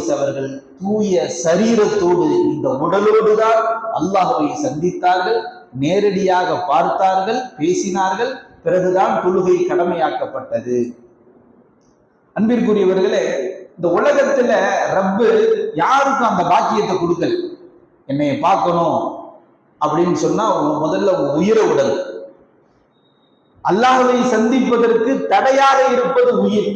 உவைஸ் அவர்கள் தூய சரீரத்தோடு இந்த உடலோடு தான் அல்லாஹ்வை சந்தித்தார்கள், நேரடியாக பார்த்தார்கள், பேசினார்கள். பிறகுதான் தொழுகை கடமையாக்கப்பட்டது. அன்பிற்குரியவர்களே, இந்த உலகத்துல ரப்பு யாருக்கும் அந்த பாக்கியத்தை கொடுக்கல. என்னை பார்க்கணும் அப்படின்னு சொன்னா முதல்ல உயிரை உடல். அல்லாஹ்வை சந்திப்பதற்கு தடையாக இருப்பது உயிர்.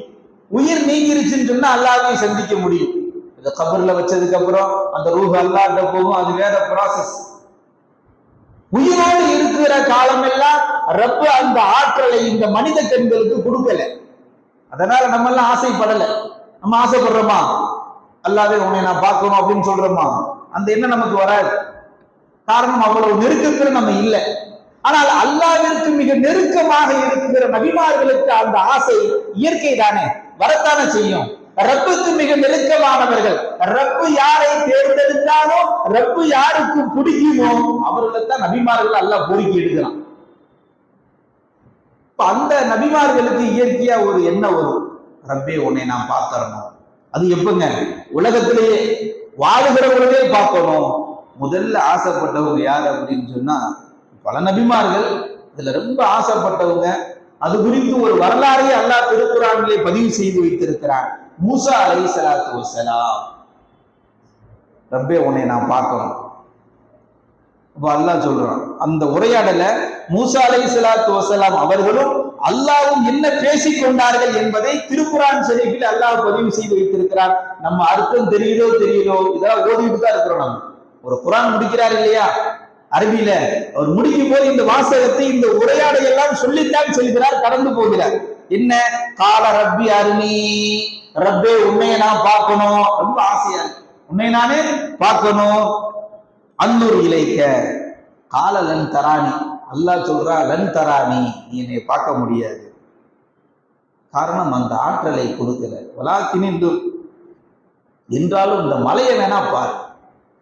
உயிர் நீங்கிருச்சுன்னு சொன்னா அல்லாஹ்வை சந்திக்க முடியும். இந்த கபர்ல வச்சதுக்கு அப்புறம் அந்த ரூஹ் அல்லாஹ்ட்ட போகும், அது வேற ப்ராசஸ். உயிரோடு இருக்கிற காலம் எல்லாம் ரப்பு அந்த ஆற்றலை இந்த மனித கண்களுக்கு கொடுக்கல. அதனால நம்ம எல்லாம் ஆசைப்படல. நம்ம ஆசைப்படுறோமா? அல்லாஹ்வே உன்னை நான் பார்க்கணும் அப்படின்னு சொல்றோமா? அந்த எண்ணம் நமக்கு வராது. காரணம், அவ்வளவு நெருக்கத்தில் நம்ம இல்லை. ஆனால் அல்லாஹ்விற்கு மிக நெருக்கமாக இருக்கிற நபிமார்களுக்கு அந்த ஆசை இயற்கை தானே, வரத்தானே செய்யும். ரப்புக்கு மிக நெருக்கமானவர்கள், ரப்பு யாரை தேர்ந்தெடுத்தானோ, ரப்பு யாருக்கு பிடிக்குமோ அவர்களைத்தான் நபிமார்கள் அல்லாஹ் கோரிக்கை எடுக்கிறான். அந்த நபிமார்களுக்கு இயற்கையா ஒரு எண்ணம் வரும், ரப்பே உன்னை நான் பார்க்கறணும். அது எப்பங்க? உலகத்திலேயே வாழுகிறவர்களே பார்க்கணும். முதல்ல ஆசைப்பட்டவங்க யார் அப்படின்னு சொன்னா பல நபிமார்கள். இதுல ரொம்ப ஆசைப்பட்டவங்க, அது குறித்து ஒரு வரலாறையே அல்லாஹ் திருக்குர்ஆனிலே பதிவு செய்து வைத்திருக்கிறார். மூசா அலைஹிஸ்ஸலாத்து வஸ்ஸலாம், ரப்பே உன்னை நான் பார்க்கணும். அப்ப அல்லாஹ் சொல்றான், அந்த உரையாடல மூசா அலைஹிஸ்ஸலாத்து வஸ்ஸலாம் அவர்களும் அல்லாஹ்வும் என்ன பேசிக் கொண்டார்கள் என்பதை திருக்குர்ஆன் ஷரீஃபில் அல்லாஹ் பதிவு செய்து வைத்திருக்கிறார். நம்ம அர்த்தம் தெரியுதோ இதெல்லாம் ஓதிட்டு தான் இருக்கிறோம். நம்ம ஒரு குர்ஆன் முடிக்கிறார் இல்லையா அரபியில, அவர் முடிக்கும் போது இந்த வாசகத்தை, இந்த உரையாடை எல்லாம் சொல்லித்தான் செல்கிறார், கடந்து போகிறார். என்ன? கால ரப்பி அருணி, ரப்பே உன்னை நான் பார்க்கணும், ரொம்ப ஆசையா இருக்கு, உன்னை நானே பார்க்கணும். அன்னூர் இலைக்க கால லன் தராணி, அல்லாஹ் சொல்றா லன் தராணி, நீ என்னை பார்க்க முடியாது. காரணம், அந்த ஆற்றலை கொடுக்கல. வலாக்கினின்று என்றாலும் இந்த மலையை வேணா பார்.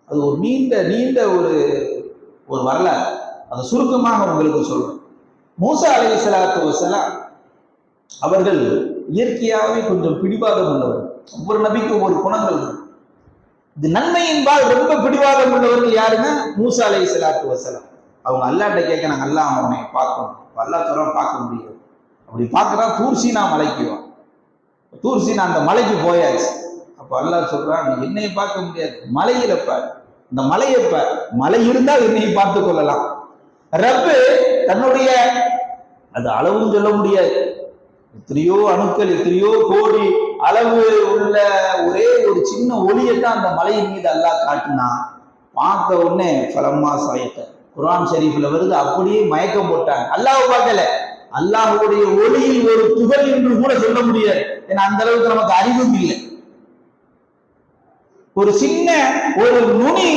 அது ஒரு நீண்ட ஒரு வரலாறு. அதை சுருக்கமாக உங்களுக்கு சொல்றேன். மூசா அலைஹிஸ்ஸலாத்து வஸ்ஸலாம் அவர்கள் இயற்கையாகவே கொஞ்சம் பிடிவாதம் உள்ளவர்கள். ஒவ்வொரு நபிக்கும் ஒவ்வொரு குணங்கள் இருக்கு. இது நன்மையின்பால் ரொம்ப பிடிவாதம் உள்ளவர்கள் யாருன்னா மூசா அலைஹிஸ்ஸலாத்து வஸ்ஸலாம். அவங்க அல்லாஹ்ட்ட கேட்கறாங்க, அல்லாஹ் அவனை பார்க்கணும். அல்லாஹ் சொல்றான் பார்க்க முடியாது. அப்படி பார்க்கறா தூர் சீனா மலைக்கு வா. தூர் சீனா அந்த மலைக்கு போயாச்சு. அப்ப அல்லாஹ் சொல்றான், நீ என்னைய பார்க்க முடியாது, மலையில பாரு, இந்த மலையை பார், மலை இருந்தால் என்னை பார்த்து கொள்ளலாம். ரப்பு தன்னுடைய, அது அளவும் சொல்ல முடியாது, எத்தனையோ அணுக்கள், எத்தனையோ கோடி அளவு உள்ள ஒரே ஒரு சின்ன ஒளியைத்தான் அந்த மலையின் மீது அல்லாஹ் காட்டினா. பார்த்த உடனே பலமா சாயத்த குர்ஆன் ஷரீஃப்ல வருது, அப்படியே மயக்கம் போட்டாங்க. அல்லாஹ் பார்க்கல, அல்லாஹ்வுடைய ஒளியில் ஒரு துகள் என்று கூட சொல்ல முடியாது. ஏன்னா அந்த அளவுக்கு நமக்கு அறிவும் இல்லை. ஒரு சின்ன ஒரு நுனி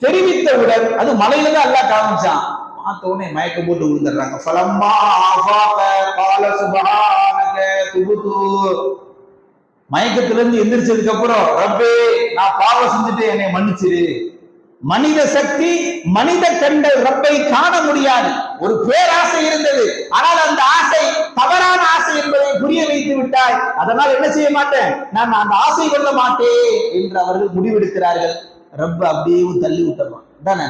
தெரிவித்தவுடன் அது மலையில தான் அல்லாஹ் காமிச்சான். பார்த்த உடனே மயக்கம் போட்டு விழுந்துடுறாங்க. ஃபலம்மா ஆஃபாக கால சுப்ஹானக துபுது, மயக்கத்திலிருந்து எந்திரிச்சதுக்கு அப்புறம், ரப்பே நான் பாவம் செஞ்சுட்டு என்னை மன்னிச்சிரு. மனித சக்தி, மனித கண்கள் ரப்பை காண முடியாது. ஒரு பேராசை இருந்தது, ஆனால் அந்த ஆசை தவறான ஆசை என்பதை புரிய வைத்து விட்டாய். அதனால் என்ன செய்ய மாட்டேன், நான் அந்த ஆசை கொள்ள மாட்டேன் என்று அவர்கள் முடிவெடுக்கிறார்கள். ரப்ப அப்படியே தள்ளி விட்டுறான் தானே.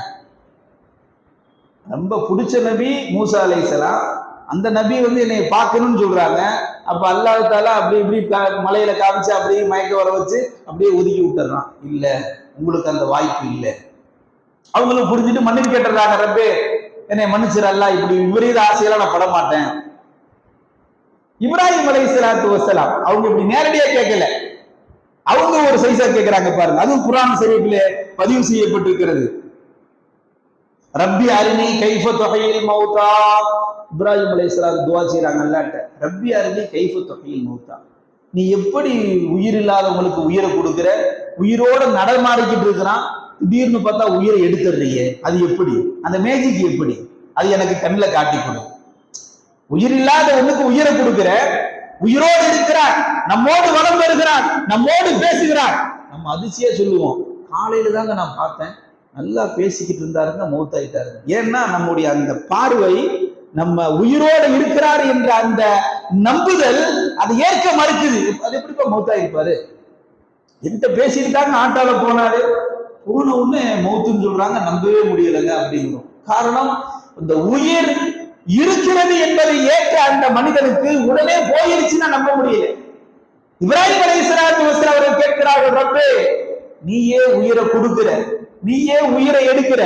ரொம்ப பிடிச்ச நபி மூசா அலைஹிஸ்ஸலாம். அந்த நபி என்னை பார்க்கணும்னு சொல்றாங்க. அப்ப அல்லாஹ் தஆலா அப்படி இப்படி மலையில காமிச்சு அப்படியே மயக்க வர வச்சு அப்படியே ஒதுக்கி விட்டுறான். இல்ல, உங்களுக்கு அந்த வாய்ப்பு இல்லை. அவங்களும் புரிஞ்சுட்டு மன்னிப்பு கேட்டுறாங்க, ரப்பே என்னை மன்னிச்சிரு அல்லாஹ், இப்படி விபரீத ஆசையெல்லாம் நான் பட மாட்டேன். இப்ராஹிம் அலைஹிஸ்ஸலாத்து வஸ்ஸலாம் அவங்க இப்படி நேரடியா கேட்கல, அவங்க ஒரு சைஸா கேட்கிறாங்க பாருங்க. அதுவும் குர்ஆன் ஷரீஃபிலே பதிவு செய்யப்பட்டிருக்கிறது. ரப்பி அரினி கைஃப துஹயில் மௌதா. இப்ராஹிம் அலைஹிஸ்ஸலாம் துஆ செய்றாங்க அல்லாஹ்ட்ட, ரப்பி அரினி கைஃப துஹயில் மௌதா, நீ எப்படி உயிர் இல்லாதவங்களுக்கு உயிரை கொடுக்கிற, உயிரோட நடமாடிக்கிட்டு இருக்கிறான், திடீர்னு பார்த்தா உயிரை எடுத்துடுறீங்க, அது எப்படி, அந்த மேஜிக் எப்படி, அது எனக்கு கண்ணில் காட்டி கொடு. உயிர் இல்லாத ஒண்ணுக்கு உயிரை கொடுக்கிற, உயிரோடு இருக்கிறார், நம்மோடு வளம் வருகிறார், நம்மோடு பேசுகிறார். நம்ம அதிசயா சொல்லுவோம், காலையில தாங்க நான் பார்த்தேன், நல்லா பேசிக்கிட்டு இருந்தாருங்க, மௌத்தாயிட்டாரு. ஏன்னா நம்முடைய அந்த பார்வை, நம்ம உயிரோடு இருக்கிறார் என்ற அந்த நம்புதல், அது ஏற்க மறுக்குது. அது எப்படிப்பா மௌத்தாயிருப்பாரு, என்கிட்ட பேசிட்டு தாங்க ஆட்டால போனாரு, போன உடனே மௌத்துன்னு சொல்றாங்க, நம்பவே முடியலைங்க அப்படிங்கிறோம். காரணம், இந்த உயிர் இருக்கிறது என்பதை ஏற்ற அந்த மனிதனுக்கு உடனே போயிருச்சுன்னா நம்ப முடியல. இப்ராஹிம் அலைஹிஸ்ஸலாத்து வஸலாம் அவர்கள் கேட்கிறார்கள், ரப்பே நீயே உயிரை கொடுக்கிற, நீயே உயிரை எடுக்கிற,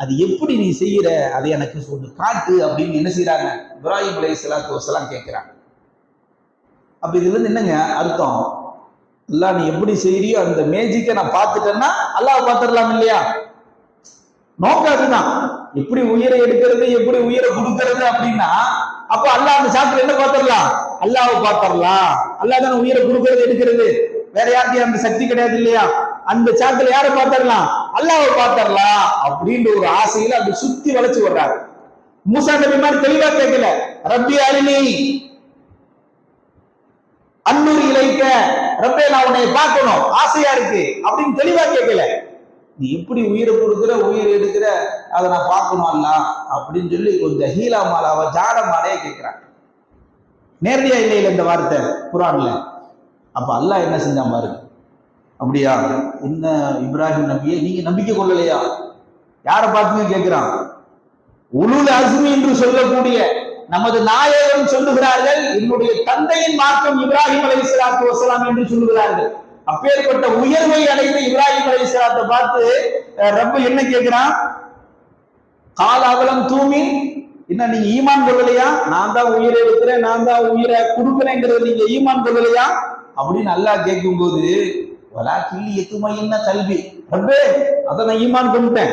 அது எப்படி நீ செய்யற, அதை எனக்கு சொல்லு, காட்டு அப்படின்னு என்ன செய்யறாங்க, இப்ராஹிம் அலைஹிஸ்ஸலாத்து வஸலாம் கேட்கிறாங்க. அப்ப இதுல இருந்து என்னங்க அர்த்தம், அல்லாஹ் நீ எப்படி செய்யறியோ அந்த மேஜிக்கை நான் பார்த்துட்டேன்னா அல்லாஹ் பார்த்துடலாம் இல்லையா? நோக்கம் அதுதான். எப்படி உயிரை எடுக்கிறது, எப்படி உயிரை கொடுக்கிறது அப்படின்னா, அப்ப அல்லாஹ் அந்த சாப்பிட்டு என்ன பார்த்துடலாம், அல்லாஹ் பார்த்துடலாம். அல்லாஹ் தானே உயிரை கொடுக்கிறது எடுக்கிறது, வேற யார்கிட்டயும் அந்த சக்தி கிடையாது இல்லையா? அந்த சாத்துல யாரை பார்த்துடலாம், அல்லாஹ்வை பார்த்துடலாம் அப்படின்ற ஒரு ஆசையில அப்படி சுத்தி வளைச்சு வர்றாரு. மூசா நபி மாதிரி தெளிவா கேட்கல, ரப்பி அரினி அன்னூர் இலைக்க, ரப்பே நான் உன்னை பார்க்கணும் ஆசையா இருக்கு அப்படின்னு தெளிவா கேட்கல. நீ எப்படி உயிரை கொடுக்குற, உயிரை எடுக்கிற, அதை நான் பார்க்கணும் அல்ல அப்படின்னு சொல்லி கொஞ்சம் ஹீலா மாலாவ ஜாட மாலையே கேட்கிறான். நேரடியா இல்லையில இந்த வார்த்தை குர்ஆன்ல. அப்ப அல்லாஹ் என்ன செஞ்சான் பாருங்க. அப்படியா, என்ன இப்ராஹிம் நபியை நீங்க நம்பிக்கை கொள்ளலையா? யாரை பார்த்துங்க கேட்கிறான். உலுல் அஸ்மி என்று சொல்லக்கூடிய நமது நாயகம் சொல்லுகிறார்கள், என்னுடைய தந்தையின் மார்க்கம் இப்ராஹிம் அலைஹிஸ்ஸலாத்து வஸலாம் என்று சொல்லுகிறார்கள். அப்பேற்பட்ட உயர்வை அடைந்த இப்ராஹிம் அலைஹிஸ்ஸலாத்தை பார்த்து ரப்பு என்ன கேட்கிறான், காலாவலம் தூமி, என்ன நீங்க ஈமான் கொள்ளலையா? நான் தான் உயிரை எடுக்கிறேன், நான் தான் உயிரை கொடுக்கிறேங்கிறது நீங்க ஈமான் கொள்ளலையா அப்படின்னு அல்லாஹ் கேட்கும் போது, வலா கிள்ளி எத்துமா என்ன கல்வி, ரப்பே அதை நான் ஈமான் கொண்டுட்டேன்,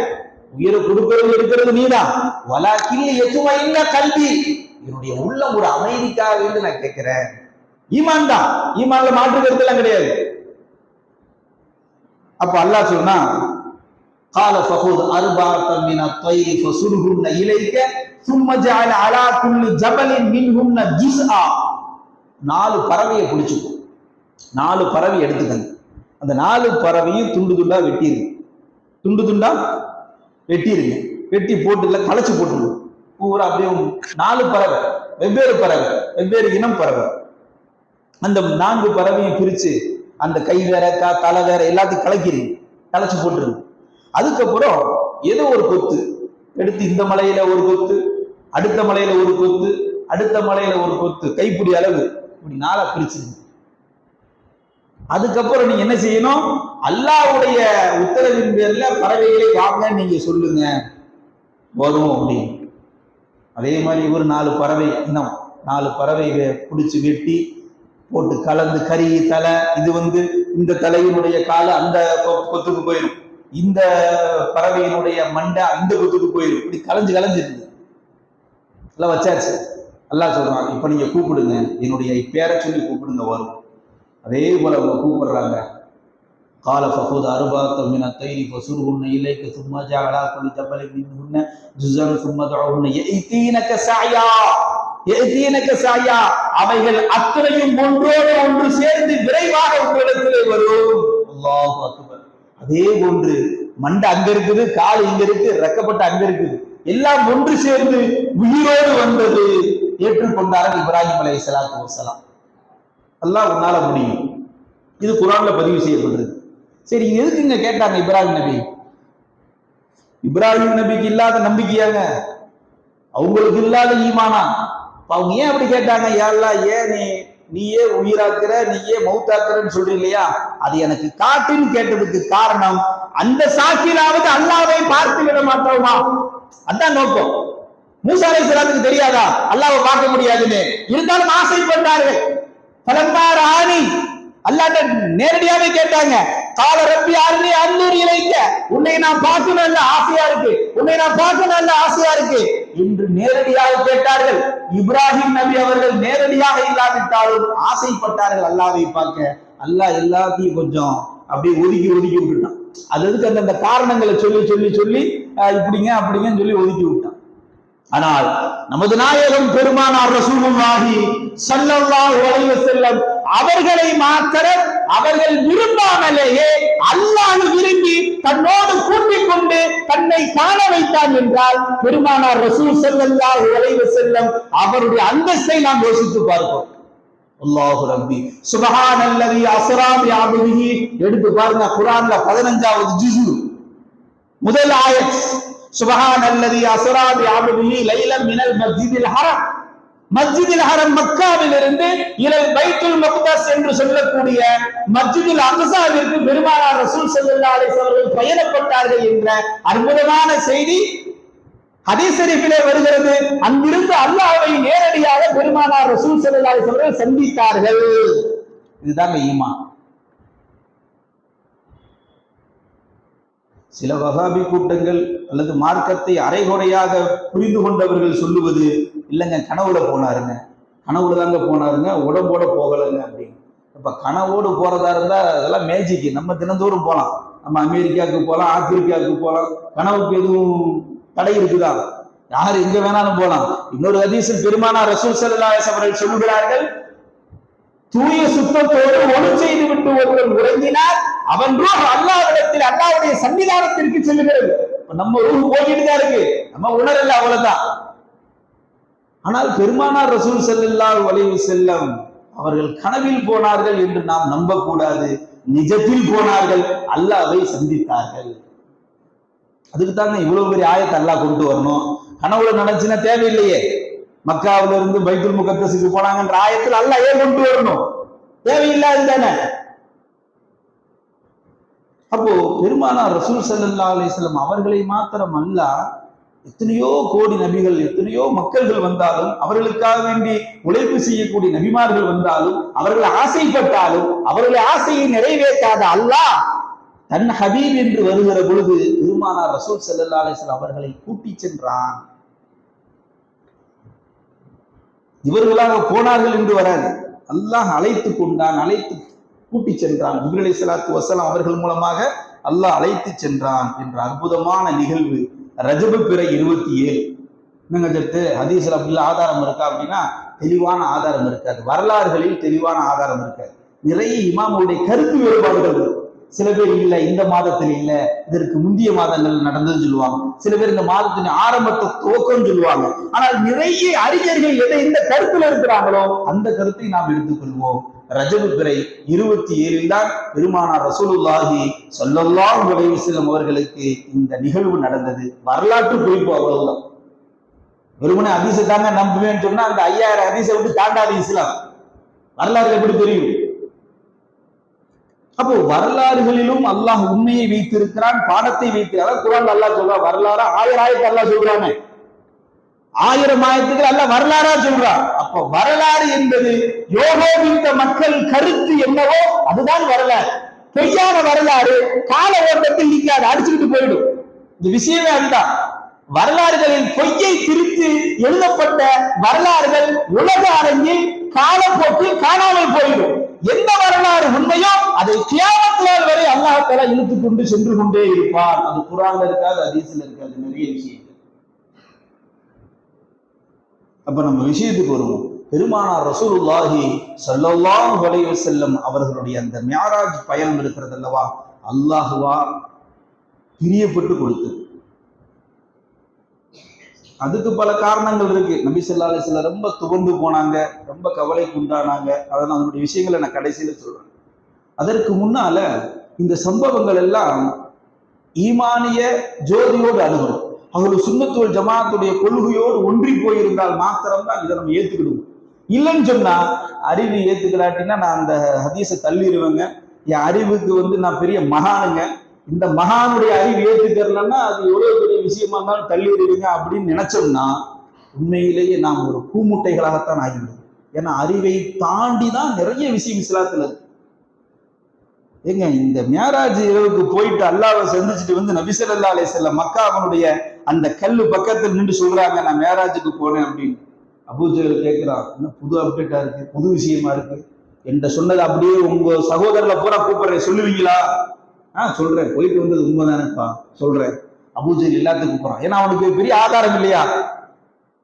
உயிரை கொடுக்கிறது எடுக்கிறது நீதான், வலா கிள்ளி எத்துமா என்ன கல்வி, என்னுடைய உள்ளம் ஒரு அமைதிக்காக நான் கேட்கிறேன். ஈமான் தான், ஈமான்ல மாற்று கருத்து எல்லாம் கிடையாது. அப்ப அல்லாஹ் சொன்னா, قال فخذ أربعة من الطير فصرهن إليك ثم جعل على كل جبل منهن جزءا. 4 பறவையை பிடிச்சுக்கோ, 4 பறவை எடுத்துக்கங்க, அந்த 4 பறவையும் துண்டு துண்டா வெட்டிருங்க, துண்டு துண்டா வெட்டிருங்க, வெட்டி போட்டுல களைச்சு போட்டுருங்க பூரா. அப்படியே 4 பறவை, வெவ்வேறு பறவை, வெவ்வேறு இனம் பறவை. அந்த 4 பறவையும் பிரிச்சு அந்த கை வேற தலை வேற எல்லாத்தையும் கலக்கிறீங்க, களைச்சு போட்டுருங்க. அதுக்கப்புறம் ஏதோ ஒரு கொத்து எடுத்து இந்த மலையில ஒரு கொத்து, அடுத்த மலையில ஒரு கொத்து, அடுத்த மலையில ஒரு கொத்து, கைப்பிடி அளவு இப்படி 4 பிரிச்சிருங்க. அதுக்கப்புறம் நீங்க என்ன செய்யணும், அல்லாஹ்வுடைய உத்தரவின் பேர்ல பறவைகளை வாங்க நீங்க சொல்லுங்க வரும் அப்படின்னு. அதே மாதிரி ஒரு 4 பறவை இனம், 4 பறவை பிடிச்சு வெட்டி போட்டு கலந்து, கறி தலை, இது இந்த தலையினுடைய கால அந்த கொத்துக்கு போயிடும், இந்த பறவையினுடைய மண்டை அந்த கொத்துக்கு போயிடும், இப்படி கலைஞ்சு இருந்து எல்லாம் வச்சாச்சு. அல்லாஹ் சொல்றான், இப்ப நீங்க கூப்பிடுங்க, என்னுடைய பேரை சொல்லி கூப்பிடுங்க வரும். அதே போல அவங்க கூப்பிடுறாங்க. கால ஃபஹுத் அர்பாத்த மின தைரி ஃபசுர்ஹுன்ன இலைக சும்ம ஜஅலா குல்லி ஜபலின் மின்ஹுன்ன ஜுஸன் சும்ம தஉஹுன்ன யஅதீனக ஸஅயா, யஅதீனக ஸஅயா, அவைகள் அத்தனையும் ஒன்றோடு ஒன்று சேர்ந்து விரைவாக உங்களிடத்திலே வரும். அல்லாஹு அக்பர். அதே போன்று மண்டை அங்க இருக்குது, கால் இங்க இருக்கு, ரெக்கப்பட்ட அங்க இருக்குது, எல்லாம் ஒன்று சேர்ந்து உயிரோடு வந்தது. ஏற்றுக்கொண்டார்கள் இப்ராஹிம் அலைஹிஸ்ஸலாத்து வஸலாம். அல்லாஹ் உன்னால முடியும். இது குர்ஆன்ல பதிவு செய்யப்படுறது. சரி, எதுக்குங்க கேட்டாங்க இப்ராஹிம் நபி? இப்ராஹிம் நபிக்கு இல்லாத நம்பிக்கையாங்க, அவங்களுக்கு இல்லாத ஈமானா? அவங்க ஏன் அப்படி கேட்டாங்க? யா அல்லாஹ், ஏன் நீயே உயிராக்குற, நீயே மௌத்தாக்குறன்னு சொல்றீங்க இல்லையா, அது எனக்கு காட்டுன்னு கேட்டதுக்கு காரணம், அந்த சாக்கிலாவது அல்லாஹ்வை பார்த்து விட மாட்டோமா, அதான் நோக்கம். மூசா அலைஹிஸ்ஸலாத்துக்கு தெரியாதா அல்லாஹ்வை பார்க்க முடியாதுன்னு? இருந்தாலும் ஆசைப்பட்டார்கள். பலந்தாராணி அல்லாஹ்ட்ட நேரடியாவே கேட்டாங்க. கால ரப்பி அர்னி அன்னுர் இலைக்க, உன்னை நான் பார்க்கணும் நல்ல ஆசையா இருக்கு, உன்னை நான் பார்க்கணும் நல்ல ஆசையா இருக்கு என்று நேரடியாக கேட்டார்கள். இப்ராஹிம் நபி அவர்கள் நேரடியாக இல்லாவிட்டாலும் ஆசைப்பட்டார்கள் அல்லாஹ்வை பார்க்க. அல்லாஹ் எல்லாத்தையும் கொஞ்சம் அப்படியே ஒதுக்கி விட்டுட்டான். அதுக்கு அந்த காரணங்களை சொல்லி இப்படிங்க அப்படிங்கன்னு சொல்லி ஒதுக்கி விட்டான். ஆனால் நமது நாயகம் பெருமானார் ரசூலுல்லாஹி ஸல்லல்லாஹு அலைஹி வஸல்லம் அவர்களை மாத்திரம் அவர்கள் விரும்பாமலேயே அல்லாஹ் விரும்பி தன்னோடு கூட்டிக் கொண்டு தன்னை காண வைத்தான் என்றால், பெருமானார் ரசூல் ஸல்லல்லாஹு அலைஹி வஸல்லம் அவருடைய அந்தஸ்தை நாம் யோசித்து பார்ப்போம். அல்லாஹு ரப்பி சுப்ஹானல்லதி அஸ்ரா பிஅப்திஹி. எடுத்து பாருங்க, குர்ஆன்ல 15வது ஜுஸு முதல் ஆயத். சுப்ஹானல்லதி அஸ்ரா பிஅப்திஹி லைலன் மினல் மஸ்ஜிதில் ஹரம். மஸ்ஜிதில் ஹரம் மக்காவிலிருந்து இலல் பைத்துல் மக்தஸ் என்று சொல்லக்கூடிய மஸ்ஜிதுல் அக்ஸாவிற்கு பெருமானார் ரசூல் ஸல்லல்லாஹு அலைஹி வஸல்லம் அவர்கள் பயணப்பட்டார்கள் என்ற அற்புதமான செய்தி ஹதீஸ் ஷரீஃபிலே வருகிறது. அங்கிருந்து அல்லாஹ்வை நேரடியாக பெருமானார் ரசூல் ஸல்லல்லாஹு அலைஹி வஸல்லம் அவர்கள் சந்தித்தார்கள். இதுதாங்க ஈமான். சில வஹாபி கூட்டங்கள் அல்லது மார்க்கத்தை அரைகுறையாக புரிந்து கொண்டவர்கள் சொல்லுவது, இல்லைங்க கனவுல போனாருங்க, கனவுல தாங்க போனாருங்க, உடம்போட போகலைங்க அப்படின்னு. இப்ப கனவோடு போறதா இருந்தா அதெல்லாம் மேஜிக்கு. நம்ம தினந்தோறும் போகலாம், நம்ம அமெரிக்காவுக்கு போகலாம், ஆப்பிரிக்காவுக்கு போகலாம். கனவுக்கு எதுவும் தடை இருக்குதா? யார் எங்க வேணாலும் போலாம். இன்னொரு ஹதீஸில் பெருமானார் ரசூல் ஸல்லல்லாஹு அலைஹி வஸல்லம் அவர்கள் சொல்லுகிறார்கள், தூய சுத்தத்தோடு ஒளி செய்து விட்டு ஒருவர் உறங்கினார், அவன் ரூஹ் அல்லாஹ்விடத்தில் அல்லாஹ்வுடைய சன்னிதானத்திற்கு செல்லுகிறது. நம்ம ரூஹ் போயிட்டு தான் இருக்கு, நம்ம உணரல, அவ்வளவுதான். ஆனால் பெருமானார் ரசூல் ஸல்லல்லாஹு அலைஹி வஸல்லம் அவர்கள் கனவில் போனார்கள் என்று நாம் நம்பக்கூடாது. நிஜத்தில் போனார்கள், அல்லாஹ்வை சந்தித்தார்கள். அதுக்கு தாங்க இவ்வளவு பெரிய ஆயத்தை அல்லாஹ் கொண்டு வரணும். கனவுல நினைச்சுன்னா தேவையில்லையே. மக்காவில இருந்து பைத்துல் முகத்தஸுக்கு போனாங்கன்ற ஆயத்தில் அல்லாஹ் ஏன் கொண்டு வரணும்? தேவையில்லாது தானே. அப்போ பெருமானார் ரசூல் ஸல்லல்லாஹு அலைஹி வஸல்லம் அவர்களை மாத்திரம் அல்லாஹ், எத்தனையோ கோடி நபிகள், எத்தனையோ மக்கள்கள் வந்தாலும், அவர்களுக்காக வேண்டி உழைப்பு செய்யக்கூடிய நபிமார்கள் வந்தாலும், அவர்கள் ஆசைப்பட்டாலும் அவர்களுடைய ஆசையை நிறைவேற்றாத அல்லாஹ் தன் ஹபீப் என்று வருகிற பொழுது பெருமானார் ரசூல் ஸல்லல்லாஹு அலைஹி வஸல்லம் அவர்களை கூட்டி சென்றான். இவர்களாக போனார்கள் என்று வராது, அல்லாஹ் அழைத்து கொண்டான், அழைத்து கூட்டி சென்றான். ஜிப்ரீல் அலைஹிஸ்ஸலாத்து வஸலாம் அவர்கள் மூலமாக அல்லாஹ் அழைத்து சென்றான் என்ற அற்புதமான நிகழ்வு ரஜபு பிறை 27. என்னங்க ஹதீஸ்ல அப்படி ஆதாரம் இருக்கா அப்படின்னா தெளிவான ஆதாரம் இருக்காது, வரலாறுகளில் தெளிவான ஆதாரம் இருக்காது. நிறைய இமாமுடைய கருத்து வேறுபாடுகள் இருக்கு. சில பேர் இல்ல இந்த மாதத்தில் இல்ல, இதற்கு முந்தைய மாதங்கள் நடந்ததுன்னு சொல்லுவாங்க. சில பேர் இந்த மாதத்தின் ஆரம்பத்தை துவக்கம் சொல்லுவாங்க. ஆனால் நிறைய அறிஞர்கள் எதை இந்த கருத்துல இருக்கிறாங்களோ அந்த கருத்தை நாம் எடுத்துக்கொள்வோம். ரஜபு பிறை 27 தான் பெருமானார் ரசூலுல்லாஹி ஸல்லல்லாஹு அலைஹி வஸல்லம் அவர்களுக்கு இந்த நிகழ்வு நடந்தது. வரலாற்று குறிப்பு அவ்வளவுதான். வெறுமனே ஹதீஸை தாங்க நம்புவேன்னு சொன்னா அந்த 5000 ஹதீஸை விட்டு தாண்டாது இஸ்லாம். வரலாறு எப்படி தெரியும்? அப்போ வரலாறுகளிலும் அல்லாஹ் உண்மையை வைத்திருக்கிறான், பாடத்தை வைத்திருக்கிறான். குர்ஆன்ல அல்லாஹ் சொல்றான், வரலாறு 1000 ஆயத்து அல்லாஹ் சொல்றானே, 1000 ஆயத்துக்கள் அல்லாஹ் வரலாறா சொல்றான். அப்ப வரலாறு என்பது யோகோபித்த மக்கள் கருத்து என்னவோ அதுதான் வரலாறு. பொய்யான வரலாறு கால ஓட்டத்தில் நீக்காது, அடிச்சுக்கிட்டு போயிடும். இந்த விஷயமே அதுதான். வரலாறுகளில் பொய்யை திரித்து எழுதப்பட்ட வரலாறுகள் உலக அரங்கில் காலப்போக்கில் காணாமல் போயிடும். எந்த வரலாறு உண்மையோ அதை கியாமத் நாள் வரை அல்லாஹ் தஆலா இழுத்து கொண்டு சென்று கொண்டே இருப்பான். அது குர்ஆன்ல இருக்காது, ஹதீஸ்ல இருக்காது, நிறைய விஷயம். அப்ப நம்ம விஷயத்துக்கு வருவோம். பெருமானார் ரசூலுல்லாஹி ஸல்லல்லாஹு அலைஹி வஸல்லம் அவர்களுடைய அந்த மிஅராஜ் பயணம் இருக்கிறது அல்லவா, அல்லாஹ்வா பிரியப்பட்டு கொடுத்தது. அதுக்கு பல காரணங்கள் இருக்கு. நபி ஸல்லல்லாஹு அலைஹி வஸல்லம் ரொம்ப துவண்டு போனாங்க, ரொம்ப கவலைக்கு உண்டானாங்க. அதனால அதனுடைய விஷயங்களை நான் கடைசியில சொல்றேன். அதற்கு முன்னால இந்த சம்பவங்கள் எல்லாம் ஈமானிய ஜோதியோடு அணுகணும். அவர்கள் சுன்னத்து வல் ஜமாஅத்துடைய கொள்கையோடு ஒன்றி போயிருந்தால் மாத்திரம்தான் இதை நம்ம ஏத்துக்கிடுவோம். இல்லைன்னு சொன்னா அறிவு ஏத்துக்கிறாட்டினா நான் அந்த ஹதீஸை தள்ளிடுவேங்க. என் அறிவுக்கு நான் பெரிய மகானுங்க, இந்த மகானுடைய அறிவு ஏற்றுக்கிறலன்னா அது எவ்வளவு பெரிய விஷயமா இருந்தாலும் தள்ளிடுவீங்க அப்படின்னு நினைச்சோம்னா உண்மையிலேயே நாம் ஒரு பூமுட்டைகளாகத்தான் ஆகிவிடும். ஏன்னா அறிவை தாண்டி தான் நிறைய விஷயம் இஸ்லாத்துல இருக்கு. ஏங்க இந்த மியாராஜ் இரவுக்கு போயிட்டு அல்லாஹ்வை சந்திச்சுட்டு நபி ஸல்லல்லாஹு அலைஹி வஸல்லம் மக்காவுடைய அந்த கல்லு பக்கத்தில் நின்று சொல்றாங்க, நான் மியாராஜுக்கு போனேன் அப்படின்னு. அபூஜஹல் கேட்கிறான், என்ன புது அப்டேட்டா இருக்கு, புது விஷயமா இருக்கு, என்கிட்ட சொன்னது அப்படியே உங்க சகோதரர்ல பூரா கூப்பிடுறேன், சொல்லுவீங்களா? சொல்றேன், போயிட்டு வந்தது உண்மைதானேப்பா, சொல்றேன். அபூஜஹல் எல்லாத்துக்கும் கூப்பிடுறான். ஏன்னா அவனுக்கு பெரிய ஆதாரம் இல்லையா.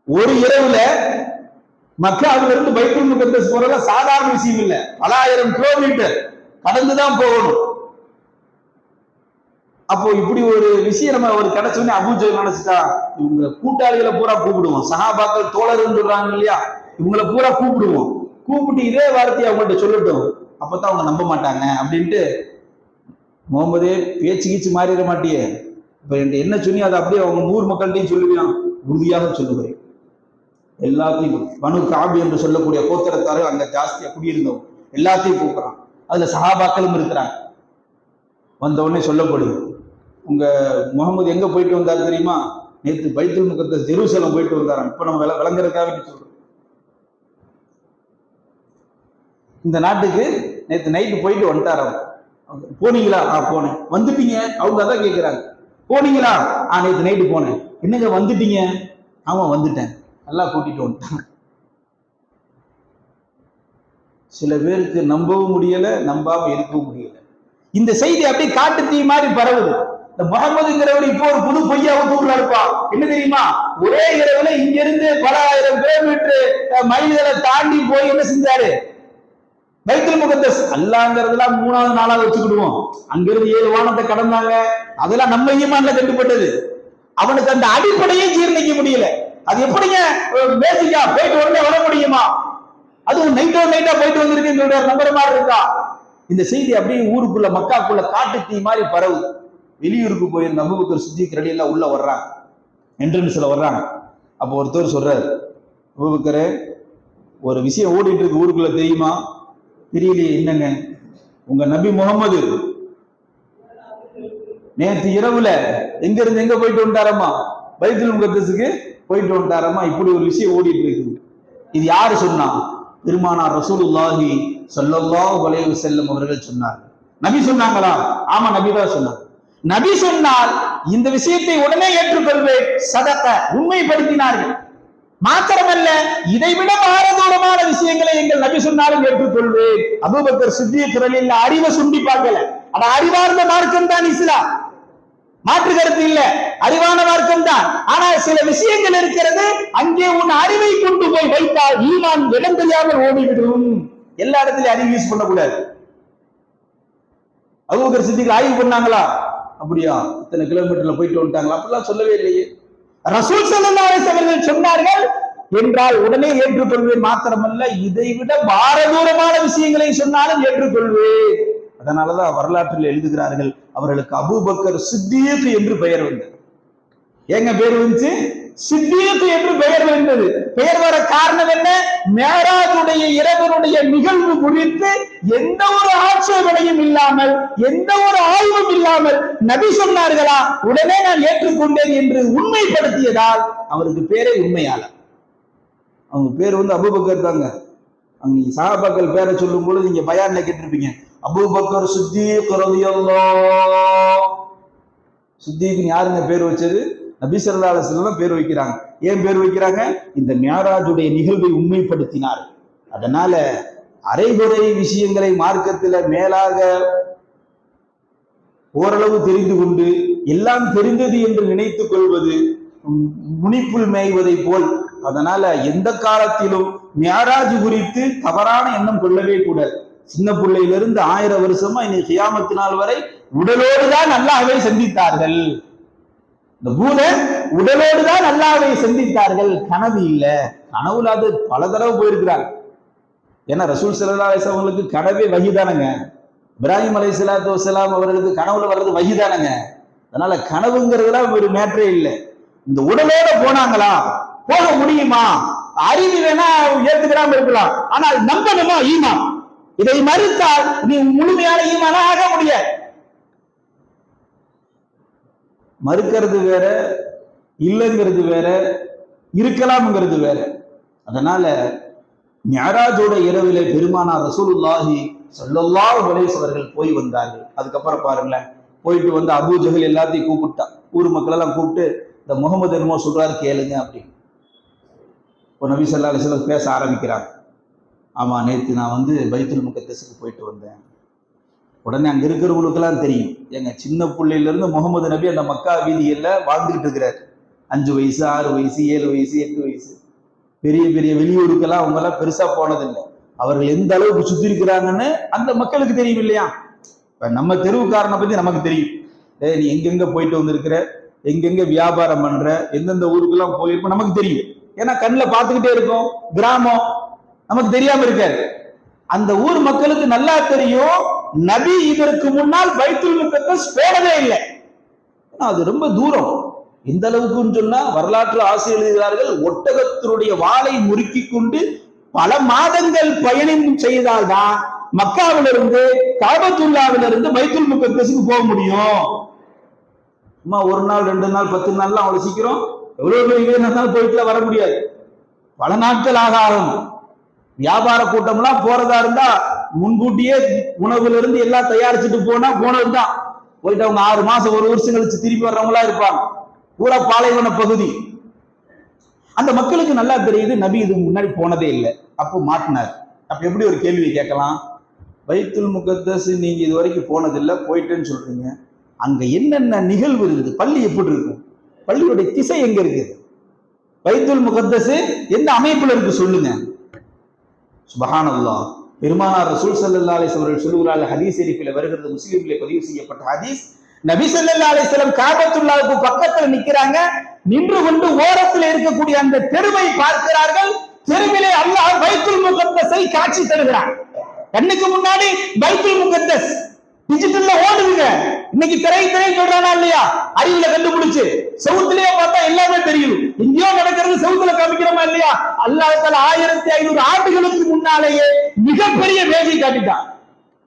ஒரு இரவுல மக்காவில இருந்து பைத்துல் முகத்தஸ் போறத சாதாரண விஷயம் இல்லை, பல ஆயிரம் கிலோமீட்டர் கடந்துதான் போகணும். அப்போ இப்படி ஒரு விஷயம் நம்ம ஒரு கிடைச்சோடனே அபூஜஹல் நினைச்சுட்டா, இவங்க கூட்டாளிகளை பூரா கூப்பிடுவோம், சஹாபாக்கள் தோழர்கள் சொல்றாங்க இல்லையா, இவங்களை பூரா கூப்பிடுவோம். கூப்பிட்டு இதே வார்த்தையை அவங்கள்ட்ட சொல்லட்டும், அப்பதான் அவங்க நம்ப மாட்டாங்க அப்படின்ட்டு, முகமதே பேச்சு கீச்சு மாறிட மாட்டியே, இப்ப என்கிட்ட என்ன சொன்னி அதை அப்படியே அவங்க 100 மக்கள்கிட்டையும் சொல்லுவான், உறுதியாக சொல்லுகிறேன். எல்லாத்தையும் பனு காபி என்று சொல்லக்கூடிய கோத்திரத்தாரு அங்க ஜாஸ்தியா குடியிருந்தவங்க எல்லாத்தையும் கூப்பிடுறான். அதுல சஹாபாக்களும் இருக்கிறாங்க. வந்த உடனே சொல்லப்படுது, உங்க முகமது எங்க போயிட்டு வந்தாரு தெரியுமா? நேற்று பைத்துல் முகத்தஸ் ஜெருசலம் போயிட்டு வந்தாராம். இப்ப நம்ம விளங்குறதுக்காக சொல்றோம். இந்த நாட்டுக்கு நேற்று நைட்டு போயிட்டு வந்துட்டாராம். போனீங்களா? போனேன். வந்துட்டீங்க? அவங்க அதான் கேட்கிறாங்க. போனீங்களா? நேற்று நைட்டு போனேன். என்னங்க வந்துட்டீங்க? ஆமா வந்துட்டேன். நல்லா கூட்டிட்டு வந்துட்டான். சில பேருக்கு நம்பவும் முடியல, நம்பாம இருக்கவும் முடியல. இந்த செய்தி அப்படியே காட்டு தீ மாதிரி பரவுது. இந்த முகமதுங்கிறவர் இப்போ ஒரு புது பொய்யா ஊர்ல இருப்பான். என்ன தெரியுமா? ஒரே இரவுல இங்க இருந்து பல ஆயிரம் கிலோமீட்டர் மைல்களை தாண்டி போய் என்ன செஞ்சாரு? பைத்துல் முகத்தஸ் அல்லாங்கிறதுலாம் 3வது 4வது வச்சுக்கிடுவோம். அங்கிருந்து 7 வானத்தை கடந்தாங்க. அதெல்லாம் நம்ம ஈமான்ல கட்டுப்பட்டது. அவனுக்கு அந்த அடிப்படையே ஜீர்ணிக்க முடியல. அது எப்படிங்க பேசிக்கா போயிட்டு உடனே வர முடியுமா? அதுவும் நைட்டா போயிட்டு வந்திருக்குன்னு நம்புற மாதிரி இருக்கா? இந்த செய்தி அப்படியே ஊருக்குள்ள மக்காக்குள்ள காட்டு தீ மாதிரி பரவுது. வெளியூருக்கு போயிருந்த அபூபக்கர் சித்திக் ரலியல்லாஹு உள்ள வர்றாங்க, என்ட்ரன்ஸ்ல வர்றாங்க. அப்போ ஒருத்தர் சொல்றாரு, அபூபக்கரே ஒரு விஷயம் ஓடிட்டு இருக்கு ஊருக்குள்ள, தெரியுமா? தெரியலையே. என்னங்க? உங்க நபி முகமது நேற்று இரவுல எங்க இருந்து எங்க போயிட்டு வந்துட்டாரம்மா? பைத்துல் முகத்தஸுக்கு போயிட்டு வந்துட்டாரம்மா. இப்படி ஒரு விஷயம் ஓடிட்டு இருக்குது. இது யாரு சொன்னா? பெருமானார் ரசூலுல்லாஹி ஸல்லல்லாஹு அலைஹி வஸல்லம் அவர்கள் சொன்னார். நபி சொன்னாங்களா? ஆமா, நபி தான் சொன்னார். நபி சொன்னால் இந்த விஷயத்தை உடனே ஏற்றுக்கொள்வேன். சதக, உண்மைப்படுத்தினார்கள். மாத்திரமல்ல, இதைவிட பாரதூரமான விஷயங்களை எங்கள் நபி சொன்னாலும் ஏற்றுக்கொள்வேன். அபூபக்கர் சித்திக் ரலியல்லாஹு அறிவை சுண்டி பார்க்கல. ஆனா அறிவார்ந்த மார்க்கம் தான் இஸ்லாம், மாற்று கருத்து இல்ல, அறிவான மார்க்கம் தான். ஆனால் சில விஷயங்கள் இருக்கிறது, அங்கே உன் அறிவை கொண்டு போய் வைத்தால் ஈமான் இடம் தெரியாமல் ஓடிவிடும். எல்லா இடத்துலயும் அறிவு யூஸ் பண்ணக்கூடாது. அபூபக்கர் சித்திக் ஆய்வு பண்ணாங்களா? அப்படியா, இத்தனை கிலோமீட்டர்ல போயிட்டு வந்துட்டாங்களா? அப்படிலாம் சொல்லவே இல்லையே. ரசூல் ஸல்லல்லாஹு அலைஹி வஸல்லம் சொன்னார்கள் என்றால் உடனே ஏற்றுக்கொள்வேன். மாத்திரமல்ல, இதைவிட பாரதூரமான விஷயங்களை சொன்னாலும் ஏற்றுக்கொள்வேன். அதனாலதான் வரலாற்றில் எழுதுகிறார்கள், அவர்களுக்கு அபூபக்கர் சித்தீக் என்று பெயர் வந்தது. ஏங்க பேர் வந்துச்சு? சித்தீக் என்று பெயர் வந்தது. பெயர் வர காரணம் என்ன? மேராஜுடைய இரவனுடைய நிகழ்வு குறித்து எந்த ஒரு ஆட்சேபனையும் இல்லாமல், எந்த ஒரு ஆய்வும் இல்லாமல் நபி சொன்னார்களா, உடனே நான் ஏற்றுக்கொண்டேன் என்று உண்மைப்படுத்தியதால் அவருக்கு பேரே உண்மையாளர். அவங்க பேர் வந்து அபூபக்கர் தாங்க. அங்க சஹாபாக்கள் பேரை சொல்லும் பொழுது நீங்க பயான்ல கேட்டிருப்பீங்க, அபூபக்கர் சித்தீக் ரலியல்லாஹு. சித்தீக் யாருங்க பேர் வச்சது? நபி ஸல்லல்லாஹு அலைஹி வஸல்லம் பேர் வைக்கிறாங்க. ஏன் பேர் வைக்கிறாங்க? இந்த மிஅராஜுடைய நிகழ்வை உண்மைப்படுத்தினார். அதனால அரைகுறை விஷயங்களை மார்க்கத்துல மேலாக ஓரளவு தெரிந்து கொண்டு எல்லாம் தெரிந்தது என்று நினைத்துக் கொள்வது முனிப்புள் மேய்வதை போல். அதனால எந்த காலத்திலும் மிஅராஜ் குறித்து தவறான எண்ணம் கொள்ளவே கூடாது. சின்ன பிள்ளையிலிருந்து 1000 வருஷமா இன்னைக்கு கியாமத் நாள் வரை உடலோடு தான் அல்லாஹ்வை சந்தித்தார்கள். இந்த பூத உடலோடு தான் அல்லாஹ்வை சந்தித்தார்கள், கனவு இல்ல. கனவுல அது பல தடவை போயிருக்கிறாங்க. ஏன்னா ரசூல் ஸல்லல்லாஹு அலைஹி வஸல்லம் அவங்களுக்கு கனவே வஹீதானங்க. இப்ராஹிம் அலைஹிஸ்ஸலாத்து வஸலாம் அவர்களுக்கு கனவுல வர்றது வஹீதானங்க. அதனால கனவுங்கிறதுலாம் ஒரு மேட்டரே இல்லை. இந்த உடலோட போனாங்களா? போக முடியுமா? அறிவு வேணா ஏத்துக்கிறாம இருக்கலாம், ஆனால் நம்பணுமா? ஈமான். இதை மறுத்தால் நீ முழுமையான ஈமானா ஆக முடியாது. மறுக்கிறது வேற, இல்லைங்கிறது வேற, இருக்கலாம்ங்கிறது வேற. அதனால மிஅராஜோட இரவிலே பெருமானார் ரசூலுல்லாஹி ஸல்லல்லாஹு அலைஹி வஸல்லம் அவர்கள் போய் வந்தார்கள். அதுக்கப்புறம் பாருங்களேன், போயிட்டு வந்து அபூ ஜஹல் எல்லாத்தையும் கூப்பிட்டான். ஊர் மக்கள் எல்லாம் கூப்பிட்டு, இந்த முகமது என்னமோ சொல்றாரு கேளுங்க அப்படின்னு. இப்போ நபி ஸல்லல்லாஹு அலைஹி வஸல்லம் பேச ஆரம்பிக்கிறாங்க. ஆமா, நேற்று நான் வந்து பைத்துல் முகத்தஸுக்கு போயிட்டு வந்தேன். உடனே அங்க இருக்கிறவங்களுக்கெல்லாம் தெரியும், எங்க சின்ன பிள்ளையிலிருந்து முகமது நபி அந்த மக்கா வீதியில வாழ்ந்துகிட்டு இருக்கிறார். 5 வயசு 6 வயசு 7 வயசு 8 வயசு. பெரிய பெரிய வெளியூருக்கெல்லாம் அவங்க எல்லாம் பெருசா போனதில்லை. அவர்கள் எந்த அளவுக்கு சுத்தி இருக்கிறாங்கன்னு அந்த மக்களுக்கு தெரியும் இல்லையா? இப்ப நம்ம தெருவுக்காரனை பத்தி நமக்கு தெரியும். நீ எங்கெங்க போயிட்டு வந்திருக்கிற, எங்கெங்க வியாபாரம் பண்ற, எந்தெந்த ஊருக்கெல்லாம் போயிருப்ப நமக்கு தெரியும். ஏன்னா கண்ணில் பார்த்துக்கிட்டே இருக்கோம். கிராமம் நமக்கு தெரியாம இருக்காது. அந்த ஊர் மக்களுக்கு நல்லா தெரியும், நபி இதற்கு முன்னால் பைத்துல் முகத்தஸ் போனதே இல்லை. அது ரொம்ப தூரம். எந்த அளவுக்குன்னு சொன்னா வரலாற்று ஆசிரியர் எழுதுகிறார்கள், ஒட்டகத்தினுடைய வாளை முறுக்கி கொண்டு பல மாதங்கள் பயணம் செய்தால்தான் மக்காவிலிருந்து காபத்துல்லாவிலிருந்து பைத்துல் முகத்தஸுக்கு போக முடியும். சும்மா ஒரு நாள் 2 நாள் 10 நாள்லாம் அவ்வளவு சீக்கிரம் எவ்வளவு பெரிய இருந்தாலும் போயிட்டுல வர முடியாது. பல நாட்கள் ஆகாரம். வியாபார கூட்டம்லாம் போறதா இருந்தா முன்கூட்டியே உணவுல இருந்து எல்லாம் தயாரிச்சுட்டு போனதுதான். போயிட்டு அவங்க 6 மாசம் 1 வருஷம் கழிச்சு திரும்பி வர்றவங்களா இருப்பாங்க. பூரா பாலைவன பகுதி. அந்த மக்களுக்கு நல்லா தெரியுது, நபி இதுக்கு முன்னாடி போனதே இல்லை. அப்போ மாட்டினார். அப்ப எப்படி ஒரு கேள்வி கேட்கலாம், பைத்துல் முகத்தஸ் நீங்க இது வரைக்கும் போனதில்லை, போயிட்டேன்னு சொல்றீங்க, அங்க என்னென்ன நிகழ்வு இருக்குது, பள்ளி எப்படி இருக்கும், பள்ளியுடைய திசை எங்க இருக்குது, பைத்துல் முகத்தஸ் எந்த அமைப்புல இருக்கு சொல்லுங்க. சுப்ஹானல்லாஹ். பெருமானார் ரசூல் ஸல்லல்லாஹு அலைஹி வஸல்லம் அவர்கள் சொல்லுகிறார்கள், ஹதீஸ் ஷரீஃபில் வருகிறது, முஸ்லிமிலே பதிவு செய்யப்பட்ட ஹதீஸ். நபி ஸல்லல்லாஹு அலைஹி வஸல்லம் காபத்துல்லாஹ்வுக்கு பக்கத்துல நிக்கிறாங்க. நின்று கொண்டு ஓரத்தில் இருக்கக்கூடிய அந்த தெருவை பார்க்கிறார்கள். தெருவிலே அல்லாஹ் பைத்துல் முகத்தஸை காட்சி தருகிறான். கண்ணுக்கு முன்னாடி பைத்துல் முகத்தஸ் டிஜிட்டல்ல ஓடுதுங்க. இன்னைக்கு திரை சொல்றானா இல்லையா, அறிவுல கண்டுபிடிச்சு செவுத்திலேயே பார்த்தா எல்லாமே தெரியும். எங்கேயோ நடக்கிறது செவுத்துல காமிக்கிறோமா இல்லையா. அல்லாஹ் தஆலா 1500 ஆண்டுகளுக்கு முன்னாலேயே மிகப்பெரிய வேலை காட்டிட்டான்.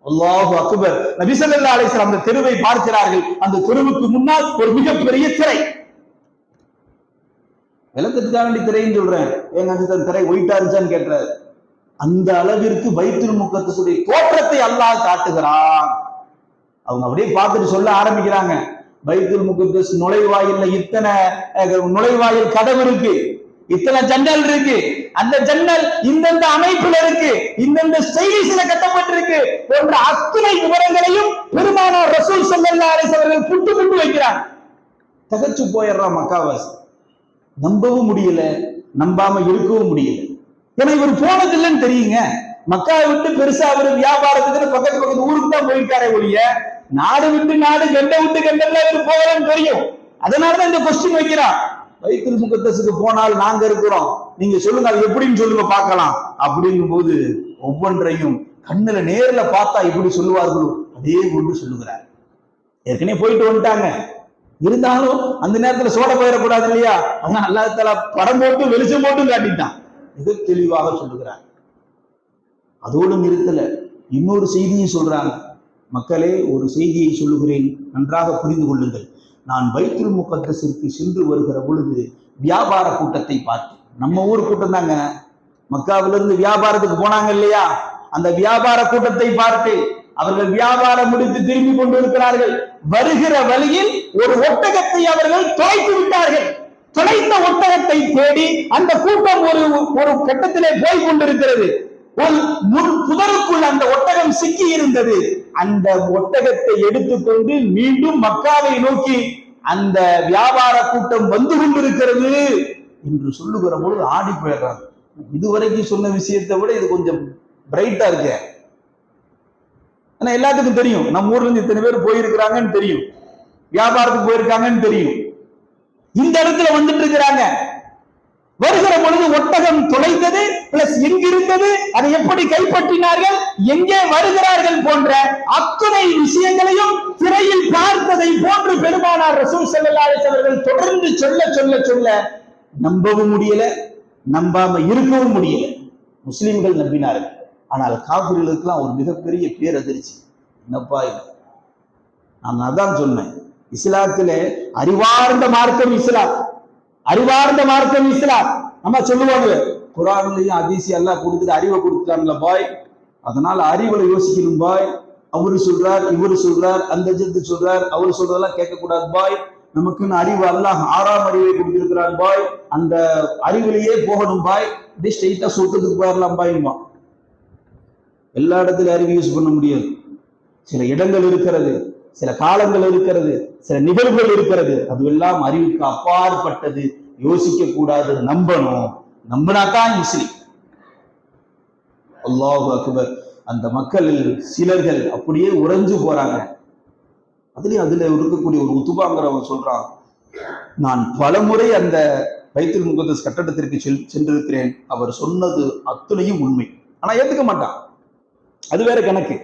அல்லாஹு அக்பர். நபி ஸல்லல்லாஹு அலைஹி வஸல்லம் அந்த தெருவை பார்க்கிறார்கள். அந்த தெருவுக்கு முன்னால் ஒரு மிகப்பெரிய திரை. விளக்கத்துக்காக வேண்டி திரைன்னு சொல்றேன், ஏங்க அந்த திரை ஒயிட்டா இருந்துச்சான்னு கேட்டாரு. அந்த அளவிற்கு பைத்துல் முகத்தஸுடைய தோற்றத்தை அல்லாஹ் காட்டுகிறான். அவங்க அப்படியே பார்த்துட்டு சொல்ல ஆரம்பிக்கிறாங்க, பைத்துல் முகத்தஸ் நுழைவாயில்ல இத்தனை நுழைவாயில் கதவு இருக்கு, இத்தனை ஜன்னல் இருக்கு, அந்த ஜன்னல் இந்தந்த அமைப்புல இருக்கு, இந்தந்த ஸ்டைலிஷ்ல கட்டப்பட்டிருக்கு போன்ற அத்தனை விவரங்களையும் பெருமானார் ரசூல் ஸல்லல்லாஹு அலைஹி வஸல்லம் புட்டு வைக்கிறாங்க. தகச்சு போயிடுறான் மக்காவாசி. நம்பவும் முடியல, நம்பாம இருக்கவும் முடியல. ஏன்னா இவர் போனதில்லைன்னு தெரியுங்க. மக்காவை விட்டு பெருசா அவர் வியாபாரத்துக்கு பக்கத்து ஊருக்கு தான் போயிருக்காரே ஒழிய, நாடு விட்டு நாடு, கண்ட விட்டு கண்டல்ல இவர் போகலன்னு தெரியும். அதனாலதான் இந்த கொஸ்டின் வைக்கிறான். பைத்துல் முகத்தஸுக்கு போனால் நாங்க இருக்கிறோம், நீங்க சொல்லுங்க, அது எப்படின்னு சொல்லுங்க பார்க்கலாம் அப்படிங்கும் போது ஒவ்வொன்றையும் கண்ணுல நேர்ல பார்த்தா எப்படி சொல்லுவார்களோ அதே ஒன்று சொல்லுகிறார். ஏற்கனவே போயிட்டு வந்துட்டாங்க, இருந்தாலும் அந்த நேரத்துல சோட போயிடக்கூடாது இல்லையா, அதனால அல்லாஹ் தஆலா படம் போட்டு வெளிச்சம் போட்டு காட்டிட்டான். மிக தெளிவாக சொல்லுகிறார். அதோடு நிறுத்தல, இன்னொரு செய்தியும் சொல்றாங்க. மக்களே, ஒரு செய்தியை சொல்லுகிறேன், நன்றாக புரிந்து கொள்ளுங்கள். நான் பைத்துல் முகத்தஸிற்கு சென்று வருகிற பொழுது வியாபார கூட்டத்தை பார்த்தேன். நம்ம ஊர் கூட்டம் தாங்க. மக்காவிலிருந்து வியாபாரத்துக்கு போனாங்க இல்லையா, அந்த வியாபார கூட்டத்தை பார்த்து அவர்கள் வியாபாரம் முடித்து திரும்பி கொண்டு இருக்கிறார்கள். வருகிற வழியில் ஒரு ஒட்டகத்தை அவர்கள் தொலைத்து விட்டார்கள். தொலைத்த ஒட்டகத்தை தேடி அந்த கூட்டம் ஒரு கட்டத்திலே போய் கொண்டிருக்கிறது. ஒரு புதருக்குள் அந்த ஒட்டகம் சிக்கி இருந்தது. அந்த ஒட்டகத்தை எடுத்துக்கொண்டு மீண்டும் மக்காவை நோக்கி அந்த வியாபார கூட்டம் வந்து கொண்டிருக்கிறது என்று சொல்லுகிற பொழுது ஆடி போயிடுறாங்க. இதுவரைக்கும் சொன்ன விஷயத்தை விட இது கொஞ்சம் பிரைட்டா இருக்கு. ஆனா எல்லாத்துக்கும் தெரியும், நம்ம ஊர்ல இருந்து இத்தனை பேர் போயிருக்கிறாங்கன்னு தெரியும், வியாபாரத்துக்கு போயிருக்காங்கன்னு தெரியும். இந்த இடத்துல வந்துட்டு இருக்கிறாங்க. வருகிற பொழுது ஒட்டகம் தொலைத்தது, பிளஸ் எங்கிருந்தது, அதை எப்படி கைப்பற்றினார்கள், எங்கே வருகிறார்கள் போன்ற அத்தனை விஷயங்களையும் திரையில் பார்த்ததை போன்று பெருமானார் ரசூல் ஸல்லல்லாஹு அலைஹி வஸல்லம் அவர்கள் தொடர்ந்து சொல்ல நம்பவும் முடியல, நம்பாம இருக்கவும் முடியல. முஸ்லிம்கள் நம்பினார்கள். ஆனால் காஃபிர்களுக்கெல்லாம் ஒரு மிகப்பெரிய பேரதிர்ச்சி. என்னப்பா இது, நான் அதான் சொன்னேன், இஸ்லாத்திலே அறிவார்ந்த மார்க்கம் இஸ்லாம், அறிவார்ந்த மார்க்கம் இஸ்லாம். நம்ம சொல்லுவாங்க, குர்ஆன்லயும் ஹதீஸ் எல்லாம் கொடுத்துட்டு அறிவை கொடுத்துட்டாங்கல்ல பாய், அதனால அறிவுல யோசிக்கணும் பாய். அவரு சொல்றார், இவரு சொல்றார், அந்த ஜத்து சொல்றார், அவரு சொல்றதெல்லாம் கேட்க கூடாது பாய். நமக்குன்னு அறிவு அல்லாஹ் 6ஆம் அறிவை கொடுத்திருக்கிறான் பாய், அந்த அறிவிலேயே போகணும் பாய். அப்படியே ஸ்ட்ரெயிட்டா சொர்க்கத்துக்கு போயிடலாம் பாய்மா. எல்லா இடத்துலயும் அறிவு யூஸ் பண்ண முடியாது. சில இடங்கள் இருக்கிறது, சில காலங்கள் இருக்கிறது, சில நிகழ்வுகள் இருக்கிறது, அதுவெல்லாம் அறிவுக்கு அப்பாற்பட்டது, யோசிக்க கூடாது, நம்பணும். நம்பினாதான் முஸ்லிம். அல்லாஹு அக்பர். அந்த மக்களில் சிலர்கள் அப்படியே உறைஞ்சு போறாங்க. அதுல இருக்கக்கூடிய ஒரு உத்துபாங்கிறவன் சொல்றான், நான் பலமுறை அந்த பைத்துல் முகத்தஸ் கட்டடத்திற்கு சென்றிருக்கிறேன், அவர் சொன்னது அத்துணையும் உண்மை. ஆனா ஏத்துக்க மாட்டான், அது வேற கணக்கு.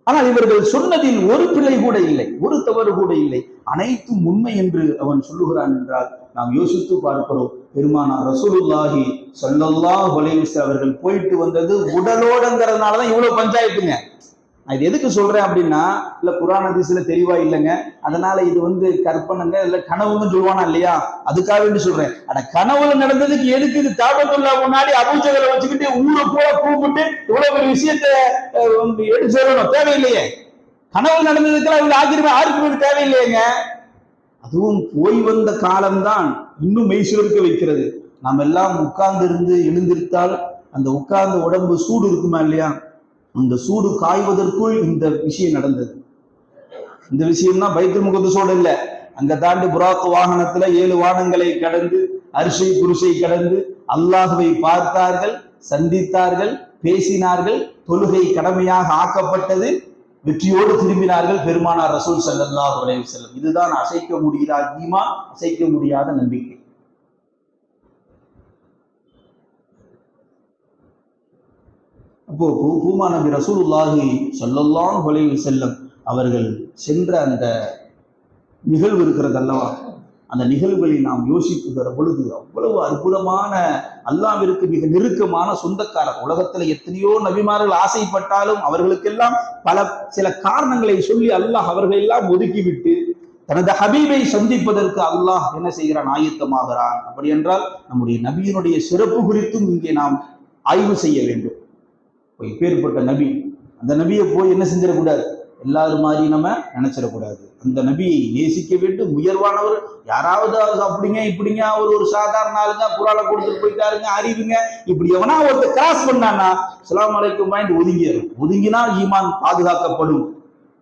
ஆனால் இவர்கள் சொன்னதில் ஒரு பிழை கூட இல்லை, ஒரு தவறு கூட இல்லை, அனைத்தும் உண்மை என்று அவன் சொல்லுகிறான் என்றால் நாம் யோசித்து பார்க்கிறோம். பெருமானார் ரசூலுல்லாஹி ஸல்லல்லாஹு அலைஹி வஸல்லம் அவர்கள் போயிட்டு வந்தது உடலோடங்கிறதுனாலதான் இவ்வளவு பஞ்சாயத்துங்க. நான் இது எதுக்கு சொல்றேன் அப்படின்னா, இல்ல குர்ஆன் ஹதீஸ்ல தெளிவா இல்லைங்க, அதனால இது கற்பனைங்க, இல்ல கனவுன்னு சொல்லுவானா இல்லையா, அதுக்காக வேண்டி சொல்றேன். ஆனா கனவுல நடந்ததுக்கு எதுக்கு இது காபத்துல்லா முன்னாடி அபூஜஹலை வச்சுக்கிட்டு ஊரை போல கூப்பிட்டு இவ்வளவு ஒரு விஷயத்தை எடுத்து சொல்லணும்? தேவையில்லையே. கனவுல நடந்ததுக்கெல்லாம் இவ்வளவு ஆர்குமெண்ட் தேவையில்லையேங்க. அதுவும் போய் வந்த காலம்தான் இன்னும் மெய்சிலிருக்க வைக்கிறது. நாம் எல்லாம் உட்கார்ந்து இருந்து எழுந்திருத்தால் அந்த உட்கார்ந்த உடம்பு சூடு இருக்குமா இல்லையா, அந்த சூடு காய்வதற்குள் இந்த விஷயம் நடந்தது. இந்த விஷயம்னா பைத்துல் முகத்தஸோடு இல்லை, அங்க தாண்டி புராக் வாகனத்துல 7 வானங்களை கடந்து அரிசை குருசை கடந்து அல்லாஹுவை பார்த்தார்கள், சந்தித்தார்கள், பேசினார்கள், தொழுகை கடமையாக ஆக்கப்பட்டது, வெற்றியோடு திரும்பினார்கள் பெருமானார் ரசூல் ஸல்லல்லாஹு அலைஹி வஸல்லம். இதுதான் அசைக்க முடியாத ஈமான், அசைக்க முடியாத நம்பிக்கை. அப்போ பூமா நபி ரசூலுல்லாஹி ஸல்லல்லாஹு அலைஹி வஸல்லம் அவர்கள் சென்ற அந்த நிகழ்வு இருக்கிறது அல்லவா, அந்த நிகழ்வுகளை நாம் யோசிக்குகிற பொழுது அவ்வளவு அற்புதமான, அல்லாஹ்விற்கு மிக நெருக்கமான சொந்தக்காரர். உலகத்துல எத்தனையோ நபிமார்கள் ஆசைப்பட்டாலும் அவர்களுக்கெல்லாம் சில காரணங்களை சொல்லி அல்லாஹ் அவர்களை எல்லாம் ஒதுக்கிவிட்டு தனது ஹபீபை சந்திப்பதற்கு அல்லாஹ் என்ன செய்கிறான், ஆயத்தமாகிறான். அப்படி என்றால் நம்முடைய நபியினுடைய சிறப்பு குறித்தும் இங்கே நாம் ஆய்வு செய்ய வேண்டும். இப்பேற்பட்ட நபி, அந்த நபியை போய் என்ன செஞ்சிடக்கூடாது, எல்லாரும் மாதிரி நம்ம நினைச்சிடக்கூடாது. அந்த நபியை நேசிக்க வேண்டும். உயர்வானவர் யாராவது அப்படிங்க இப்படிங்க ஒரு சாதாரண ஆளுங்க, குரானை கொடுத்துட்டு போயிட்டாருங்க, அறிவுங்க, இப்படி எவனா ஒருத்தர் கிராஸ் பண்ணானா அஸ்ஸலாமு அலைக்கும் பாயிண்ட் ஒதுங்கினால் ஈமான் பாதுகாக்கப்படும்.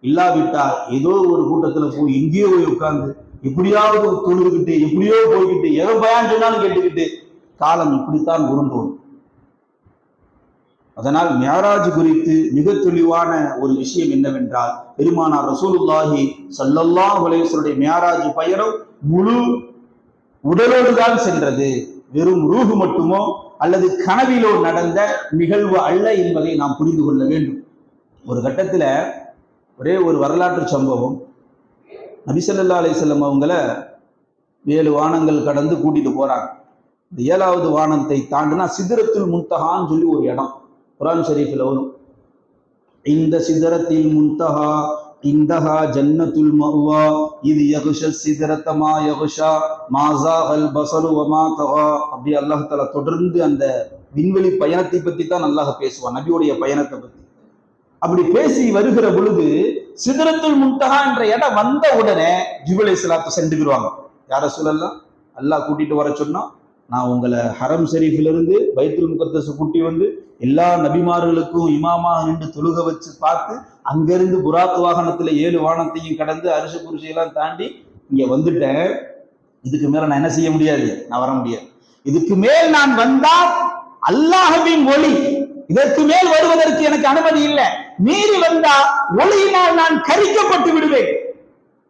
இல்லாவிட்டால் ஏதோ ஒரு கூட்டத்துல போய் எங்கேயோ போய் உட்கார்ந்து எப்படியாவது தொழுதுகிட்டு எப்படியோ போய்கிட்டு எதோ பயான் சொன்னாலும் கேட்டுக்கிட்டு காலம் இப்படித்தான் உருண்டோம். அதனால் மியராஜ் குறித்து மிக தெளிவான ஒரு விஷயம் என்னவென்றால், பெருமானார் ரசூலுல்லாஹி ஸல்லல்லாஹு அலைஹி வஸல்லம் மியராஜ் பயணம் முழு உடலோடு தான் சென்றது, வெறும் ரூஹு மட்டுமோ அல்லது கனவிலோ நடந்த நிகழ்வு அல்ல என்பதை நாம் புரிந்து கொள்ள வேண்டும். ஒரு கட்டத்துல ஒரே ஒரு வரலாற்று சம்பவம், நபி ஸல்லல்லாஹு அலைஹி வஸல்லம் அவங்கள 7 வானங்கள் கடந்து கூட்டிட்டு போறாங்க. இந்த 7வது வானத்தை தாண்டினா சிதறத்துல் முன்தஹான்னு சொல்லி ஒரு இடம் குர்ஆன் ஷரீஃபில் வரும். இந்த சிதறத்தில் முன்தஹா இந்தஹா ஜன்னத்துல் மஅவா இது யக்ஷா சிதறத மா யக்ஷா மா ஸாகல் பஸரு வ மா தகா. அப்படி அல்லாஹ் தஆலா தொடர்ந்து அந்த விண்வெளி பயணத்தை பற்றி தான் அல்லாஹ் பேசுவான், நபியுடைய பயணத்தை பற்றி. அப்படி பேசி வருகிற பொழுது சிதறத்துல் முன்தஹா என்ற இடம் வந்த உடனே ஜிப்ரீல் அலைஹிஸ்ஸலாத்து சென்றுக்குவாங்க. யார சொல்லலாம், அல்லாஹ் கூட்டிட்டு வர சொன்னா, நான் உங்களை ஹரம் ஷரீஃபிலிருந்து பைத்துல் முகத்தஸ் கூட்டி வந்து எல்லா நபிமார்களுக்கும் இமாமாக நின்று தொழுக வச்சு பார்த்து அங்கிருந்து புராக் வாகனத்துல 7 வானத்தையும் கடந்து அரிசி குருசியெல்லாம் தாண்டி இங்க வந்துட்டேன். இதுக்கு மேல நான் என்ன செய்ய முடியாது, நான் வர முடியாது. இதுக்கு மேல் நான் வந்தால் அல்லாஹ்வின் ஒளி, இதற்கு மேல் வருவதற்கு எனக்கு அனுமதி இல்லை. மீறி வந்தா ஒளியினால் நான் கரிக்கப்பட்டு விடுவேன்,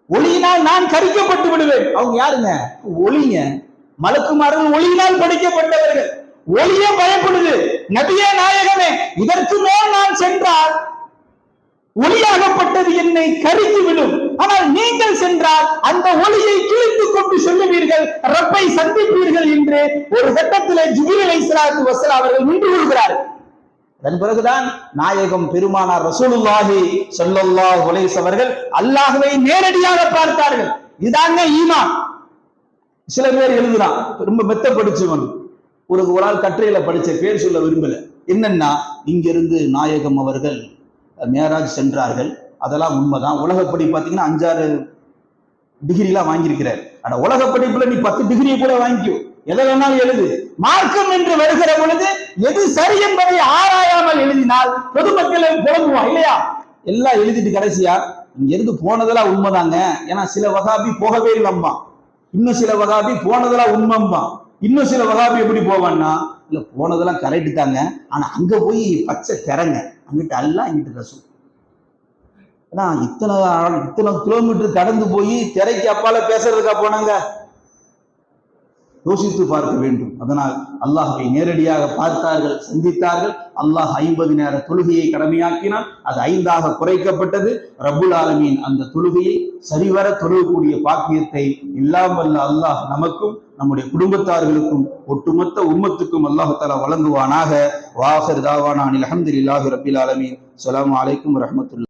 ஒளியினால் நான் கரிக்கப்பட்டு விடுவேன். அவங்க யாருங்க, ஒளிங்க, மலக்குமார்கள் ஒளியினால் படைக்கப்பட்டவர்கள். ஒளியே பயப்படுது, நபியே நாயகமே, இதற்கு மேல் நான் சென்றால் ஒளியாகப்பட்டது என்னை கரித்து விடும். ஆனால் நீங்கள் சென்றால் அந்த ஒளியை கிழித்துக் கொண்டு சொல்லுவீர்கள், ரப்பை சந்திப்பீர்கள் என்று ஒரு கட்டத்திலே ஜிப்ரீல் அலைஹிஸ்ஸலாத்து வஸலாம் அவர்கள் நின்று கொள்கிறார்கள். அதன் பிறகுதான் நாயகம் பெருமானார் ரசூலுல்லாஹி ஸல்லல்லாஹு அலைஹி வஸல்லம் அவர்கள் அல்லாஹ்வை நேரடியாக பார்த்தார்கள். இதாங்க ஈமான். சில பேர் எழுதுறான், ரொம்ப மெத்த படிச்சவன், ஒரு ஆள் கட்டுரையில படிச்ச, பேர் சொல்ல விரும்பல, என்னன்னா இங்கிருந்து நாயகம் அவர்கள் மியராஜ் சென்றார்கள், அதெல்லாம் உண்மைதான். உலகப்படி பார்த்தீங்கன்னா 5-6 டிகிரிலாம் வாங்கியிருக்கிறார். ஆனா உலக படிப்புல நீ 10 டிகிரியை கூட வாங்கிக்கோ, எதை வேணாலும் எழுது. மார்க்கம் என்று வருகிற பொழுது எது சரி என்பதை ஆராயாமல் எழுதினால் பொதுமக்களை புலம்புவான் இல்லையா. எல்லாம் எழுதிட்டு கடைசியா இங்க இருந்து போனதெல்லாம் உண்மைதாங்க, ஏன்னா சில வகாபி போகவே இல்லம்மா, இன்னும் சில வகாபி போனதெல்லாம் உண்மைம்பா, இன்னும் சில வகாபி எப்படி போவான்னா, இல்ல போனதெல்லாம் கரெக்டு தாங்க, ஆனா அங்க போய் பச்சை திறங்க, அங்கிட்ட அல்ல இங்கிட்ட ரசூல். ஏன்னா இத்தனை கிலோமீட்டர் கடந்து போய் திரைக்கு அப்பால பேசுறதுக்கா போனாங்க? யோசித்து பார்க்க வேண்டும். அதனால் அல்லாஹ்வை நேரடியாக பார்த்தார்கள், சந்தித்தார்கள். அல்லாஹ் 50 நேர தொழுகையை கடமையாக்கினான். அது 5ஆக குறைக்கப்பட்டது. ரப்புல் ஆலமீன் அந்த தொழுகையை சரிவர தொழுகக்கூடிய பாக்கியத்தை எல்லாம் வல்ல அல்லாஹ் நமக்கும் நம்முடைய குடும்பத்தார்களுக்கும் ஒட்டுமொத்த உம்மத்துக்கும் அல்லாஹ் தஆலா வழங்குவானாக. வாஹிர் தாவானா அல்ஹம்துலில்லாஹி ரப்பில் ஆலமீன். அஸ்ஸலாமு அலைக்கும் வரஹ்மத்துல்லாஹி